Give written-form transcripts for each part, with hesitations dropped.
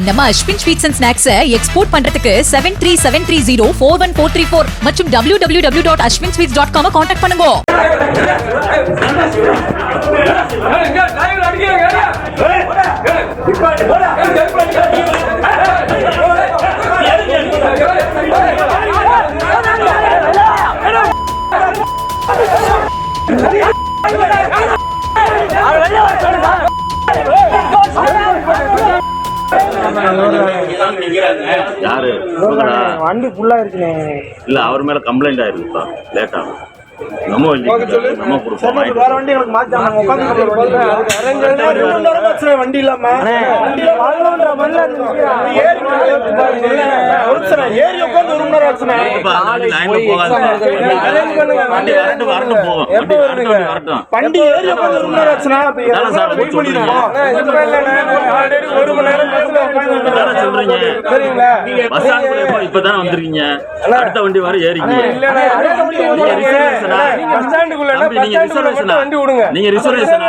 நம்ம Ashwin sweets and snacks export பண்றதுக்கு 7373041434 மற்றும் www.ashwinsweets.com கான்டாக்ட் பண்ணுங்க. யாரு வண்டி ஃபுல்லா இருக்குனே. இல்ல அவர் மேல கம்ப்ளைண்ட் ஆயிருக்குப்பா. லேட் ஆகும். நம்ம வண்டி நம்ம கொடுப்போம். வேற வண்டி எனக்கு மாத்தாங்க. உட்கார்ந்து வண்டி இல்லாம ஏறி உட்கார்ந்து ஒரு மணி நேரம் ஆச்சுனே. வண்டி ஏறி உட்கார்ந்து ஒரு மணி நேரம் ஆச்சுனா. ஒரு மணி நேரம் சொல்றீங்க. பஸ் ஸ்டாண்ட் இப்பதான் வந்திருக்கீங்க. அடுத்த வண்டி வர ஏறிங்க. நீங்க ரிசர்வேஷன்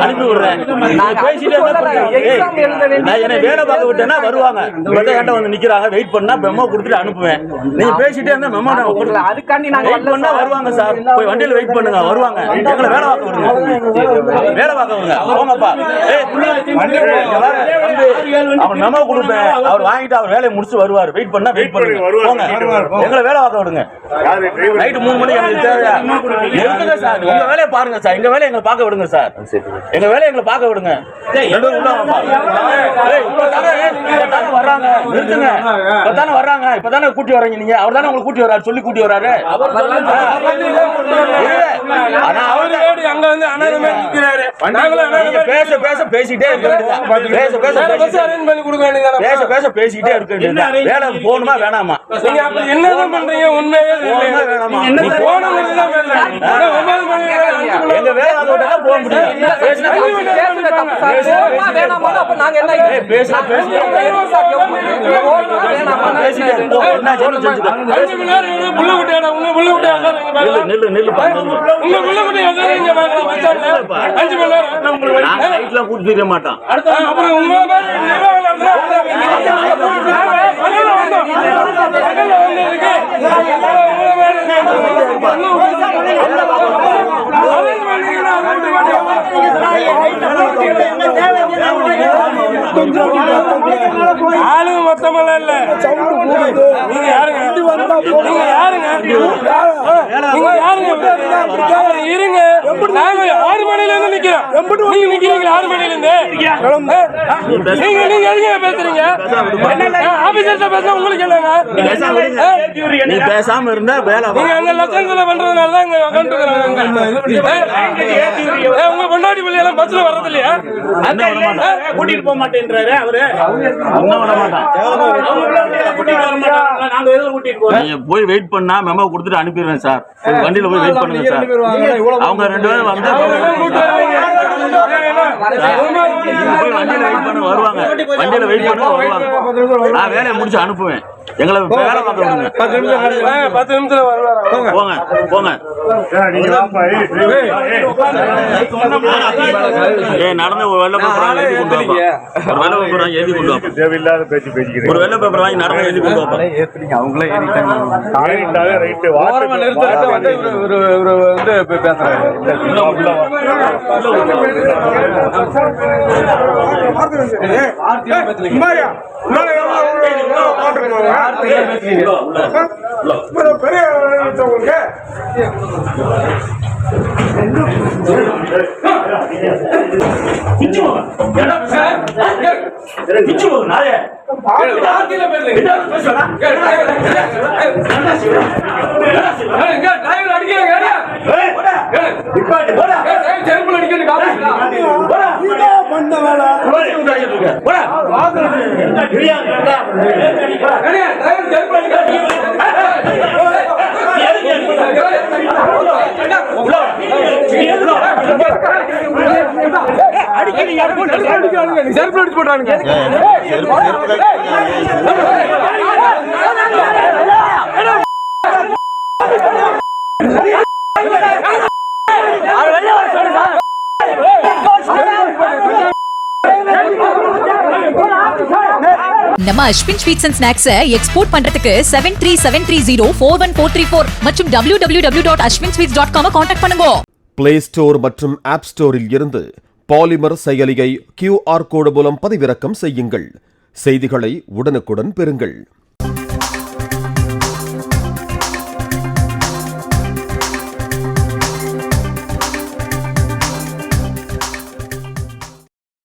அனுப்பி விடுறேன். வேலை பார்க்க விட்டேன்னா வருவாங்க. வந்து நிக்கிறாங்க. வெயிட் பண்ணா மெமோ கொடுத்துட்டு அனுப்புவேன். நீங்க பேசிட்டே இருந்தா மெமோ வருவாங்க சார். போய் வண்டியில வெயிட் பண்ணுங்க. வருவாங்க. எங்களை வேலை பார்க்க விடுங்க. வேலை பார்க்க விடுங்க. போங்கப்பா. அவன் மெமோ கொடுப்பேன். அவர் வாங்கிட்டு அவர் வேலையை முடிச்சு வருவார். வெயிட் பண்ணா வெயிட் பண்ணுங்க. போங்க. எங்களை வேலை பார்க்க விடுங்க. நைட்டு 3 மணிக்கு எனக்கு தேவையா இருக்குங்க சார். உங்க வேலையை பாருங்க சார். எங்க வேலையை எங்களை பார்க்க விடுங்க சார். எங்க வேலையை எங்களை பார்க்க விடுங்க. வர்றாங்க. நிறுத்துங்க. இப்பதானே வர்றாங்க. இப்பதானே கூட்டி வர்றீங்க. நீங்க அவர் தானே உங்களுக்கு கூட்டி வர்றாரு. சொல்லி கூட்டி வர்றாரு. பேச பேச பேசிட்டே பேசிக்கிட்டே இருக்கு. வேலை போகணுமா வேணாமா? என்ன பண்றீங்க? உண்மையே எங்க வேலை போக முடியும். கூட்டு தெரிய மாட்டான். ஆளு மொத்தமல்ல இல்ல. நீங்க யாருங்க? நீங்க யாருங்க? இருங்க. நாங்க 6 மணில இருந்து நிக்கிறோம். நீங்க நிக்கிறீங்க 6 மணில இருந்து. நீங்க எதுக்கு பேசுறீங்க? ஆபீசர்ட்ட பேசுனா உங்களுக்கு என்னங்க? நீ பேசாம இருந்தா வேலை. நீங்க அந்த லட்சத்துல பண்றதுனால தான் இங்க உட்காந்துருக்காங்க. உங்க பொண்டாட்டி பிள்ளை எல்லாம் பஸ்ல வர்றது இல்லையா? கூட்டிட்டு போக மாட்டேன்றாரு அவரு. நீங்க போய் வெயிட் பண்ணா மெமோ கொடுத்துட்டு அனுப்பிடுவேன் சார். வண்டியில போய் வெயிட் பண்ணுங்க சார். அவங்க 2 பேரும் வந்து வண்டியில வெயிட் பண்ண வருவாங்க. வண்டியில வெயிட் பண்ண வருவாங்க. நான் வேலையை முடிச்சு அனுப்புவேன். எங்களை வேலை பார்க்க விடுங்க. 10 நிமிஷத்துல வருவாங்க. போங்க போங்க. நடந்த ஒரு வெள்ளை பேப்பர் எழுதி கொண்டு வாங்க. ஒரு வெள்ளை பேப்பர் எழுதி கொண்டு வாங்க. தேவையில்லாத பேச்சு பேசிக்கிறேன். ஒரு வெள்ளை பேப்பர் வாங்கி நடந்த எழுதி கொண்டு வாங்க. அவங்களே ஏறிட்டாங்க. ரைட் வாரமா நிறுத்த வந்து பேசுறாங்க. பெரிய உங்களுக்கு நம்ம Ashwin sweets and snacks export பண்றதுக்கு 7373041434 மற்றும் www.ashwinsweets.com கான்டாக்ட் பண்ணுங்க. பிளே ஸ்டோர் மற்றும் ஆப் ஸ்டோரில் இருந்து பாலிமர் செயலியை QR கோடு மூலம் பதிவிறக்கம் செய்யுங்கள். செய்திகளை உடனுக்குடன் பெறுங்கள்.